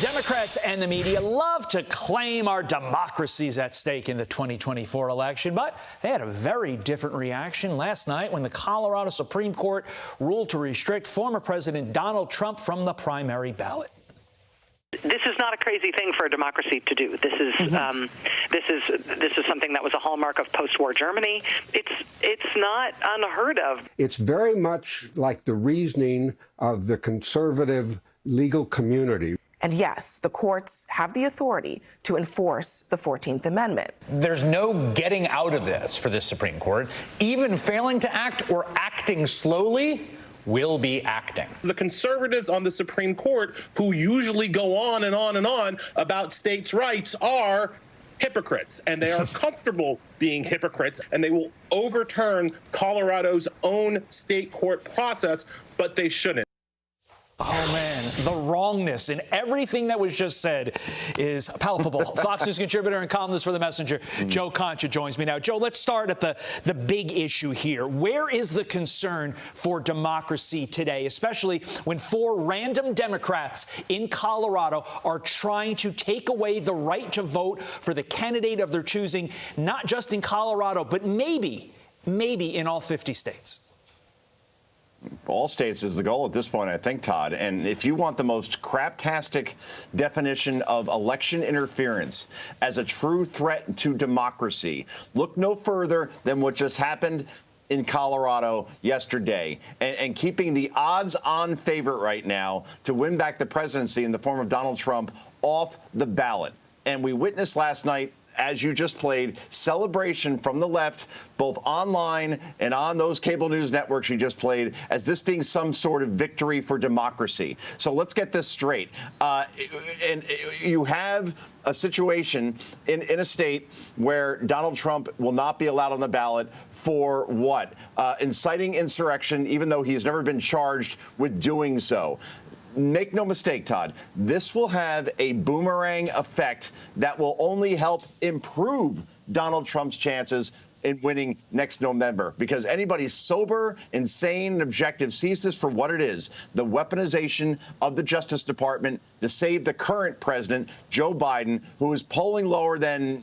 Democrats and the media love to claim our democracy's at stake in the 2024 election, but they had a very different reaction last night when the Colorado Supreme Court ruled to restrict former President Donald Trump from the primary ballot. This is not a crazy thing for a democracy to do. This is this is something that was a hallmark of post-war Germany. It's not unheard of. It's very much like the reasoning of the conservative legal community. And yes, the courts have the authority to enforce the 14th Amendment. There's no getting out of this for the Supreme Court. Even failing to act or acting slowly will be acting. The conservatives on the Supreme Court, who usually go on and on and on about states' rights, are hypocrites, and they are comfortable being hypocrites, and they will overturn Colorado's own state court process, but they shouldn't. Oh, man, the wrongness in everything that was just said is palpable. Fox News contributor and columnist for The Messenger, Joe Concha, joins me now. Joe, let's start at the big issue here. Where is the concern for democracy today, especially when 4 random Democrats in Colorado are trying to take away the right to vote for the candidate of their choosing, not just in Colorado, but maybe in all 50 states? All states is the goal at this point, I think, Todd. And if you want the most craptastic definition of election interference as a true threat to democracy, look no further than what just happened in Colorado yesterday, and keeping the odds-on favorite right now to win back the presidency in the form of Donald Trump off the ballot. And we witnessed last night, as you just played, celebration from the left, both online and on those cable news networks you just played, as this being some sort of victory for democracy. So let's get this straight. And you have a situation in a state where Donald Trump will not be allowed on the ballot for what? Inciting insurrection, even though he's never been charged with doing so. Make no mistake, Todd, this will have a boomerang effect that will only help improve Donald Trump's chances in winning next November, because anybody sober, insane, and objective sees this for what it is, the weaponization of the Justice Department to save the current president, Joe Biden, who is polling lower than,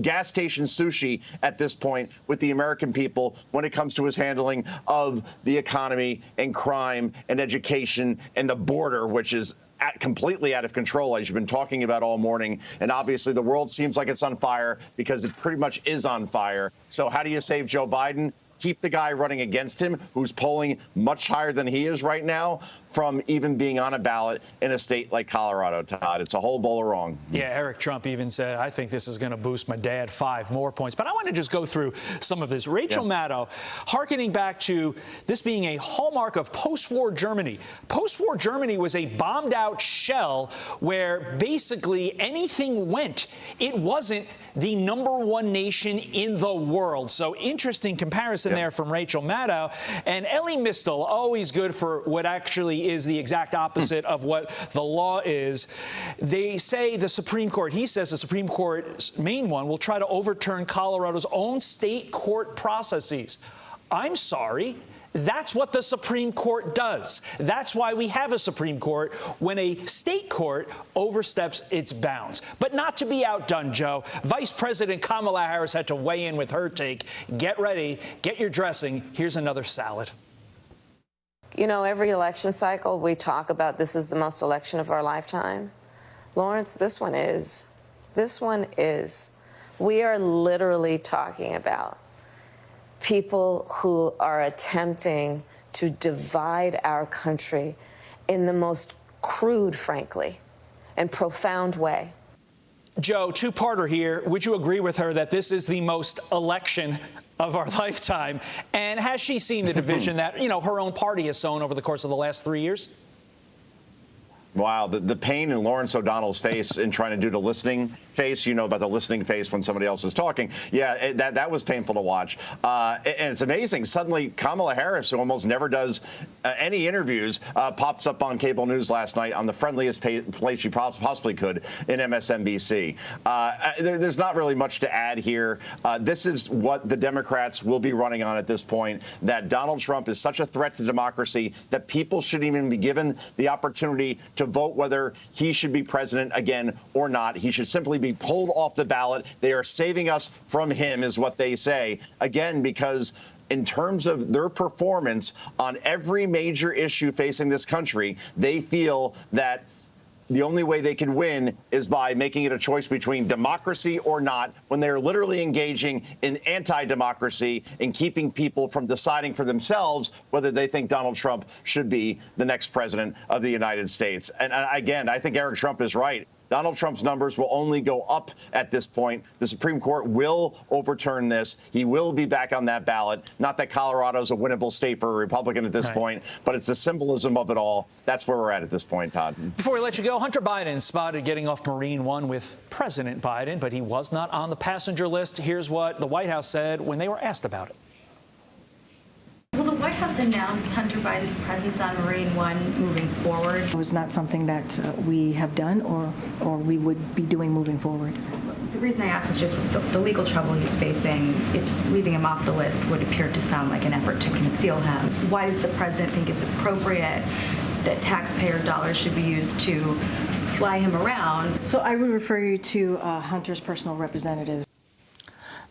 gas station sushi at this point with the American people when it comes to his handling of the economy and crime and education and the border, which is completely out of control, as you've been talking about all morning. And obviously the world seems like it's on fire because it pretty much is on fire. So how do you save Joe Biden? Keep the guy running against him, who's polling much higher than he is right now, from even being on a ballot in a state like Colorado, Todd. It's a whole bowl of wrong. Yeah, Eric Trump even said, I think this is going to boost my dad 5 more points. But I want to just go through some of this. Rachel Maddow, hearkening back to this being a hallmark of post-war Germany. Post-war Germany was a bombed-out shell where basically anything went. It wasn't the #1 nation in the world. So interesting comparison there from Rachel Maddow. And Elie Mystal, always good for what actually is the exact opposite of what the law is. They say the Supreme Court, he says the Supreme Court's main one, will try to overturn Colorado's own state court processes. I'm sorry. That's what the Supreme Court does. That's why we have a Supreme Court when a state court oversteps its bounds. But not to be outdone, Joe. Vice President Kamala Harris had to weigh in with her take. Get ready. Get your dressing. Here's another salad. Every election cycle we talk about this is the most election of our lifetime. Lawrence, this one is. This one is. We are literally talking about people who are attempting to divide our country in the most crude, frankly, and profound way. Joe, two-parter here. Would you agree with her that this is the most election of our lifetime? And has she seen the division that, her own party has sown over the course of the last 3 years? Wow, the pain in Lawrence O'Donnell's face in trying to do the listening face, about the listening face when somebody else is talking. Yeah, that was painful to watch. And it's amazing. Suddenly, Kamala Harris, who almost never does any interviews, pops up on cable news last night on the friendliest place she possibly could in MSNBC. There's not really much to add here. This is what the Democrats will be running on at this point, that Donald Trump is such a threat to democracy that people shouldn't even be given the opportunity to vote whether he should be president again or not. He should simply be pulled off the ballot. They are saving us from him, is what they say. Again, because in terms of their performance on every major issue facing this country, they feel that the only way they can win is by making it a choice between democracy or not, when they're literally engaging in anti-democracy and keeping people from deciding for themselves whether they think Donald Trump should be the next president of the United States. And again, I think Eric Trump is right. Donald Trump's numbers will only go up at this point. The Supreme Court will overturn this. He will be back on that ballot. Not that Colorado's a winnable state for a Republican at this point, but it's the symbolism of it all. That's where we're at this point, Todd. Before we let you go, Hunter Biden spotted getting off Marine One with President Biden, but he was not on the passenger list. Here's what the White House said when they were asked about it. Will the White House announce Hunter Biden's presence on Marine One moving forward? It was not something that we have done or we would be doing moving forward. The reason I ask is just the legal trouble he's facing. If leaving him off the list would appear to sound like an effort to conceal him. Why does the president think it's appropriate that taxpayer dollars should be used to fly him around? So I would refer you to Hunter's personal representatives.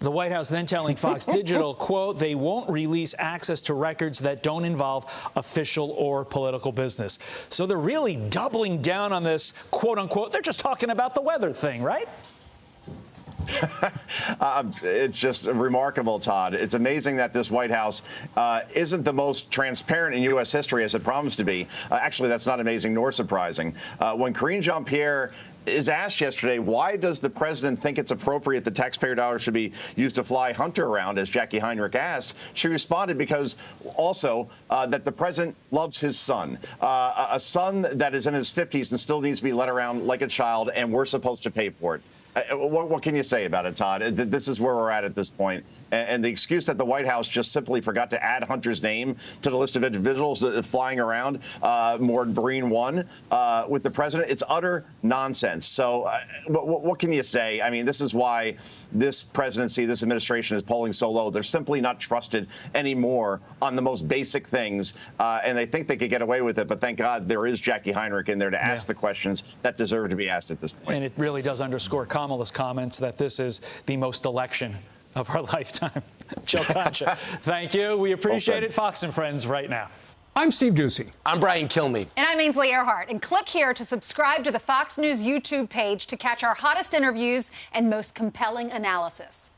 The White House then telling Fox Digital, quote, they won't release access to records that don't involve official or political business. So they're really doubling down on this, quote unquote. They're just talking about the weather thing, right? It's just remarkable, Todd. It's amazing that this White House isn't the most transparent in U.S. history as it promised to be. Actually, that's not amazing nor surprising. When Karine Jean-Pierre is asked yesterday, why does the president think it's appropriate that taxpayer dollars should be used to fly Hunter around, as Jackie Heinrich asked, she responded because also that the president loves his son, a son that is in his 50s and still needs to be led around like a child, and we're supposed to pay for it. What can you say about it, Todd? This is where we're at this point. And the excuse that the White House just simply forgot to add Hunter's name to the list of individuals flying around Marine One with the president, it's utter nonsense. So what can you say? I mean, this is why this presidency, this administration is polling so low. They're simply not trusted anymore on the most basic things. And they think they could get away with it. But thank God there is Jackie Heinrich in there to ask the questions that deserve to be asked at this point. And it really does underscore Kamala's comments that this is the most election of our lifetime. Joe Concha, thank you. We appreciate it. Fox and Friends right now. I'm Steve Doocy. I'm Brian Kilmeade. And I'm Ainsley Earhart. And click here to subscribe to the Fox News YouTube page to catch our hottest interviews and most compelling analysis.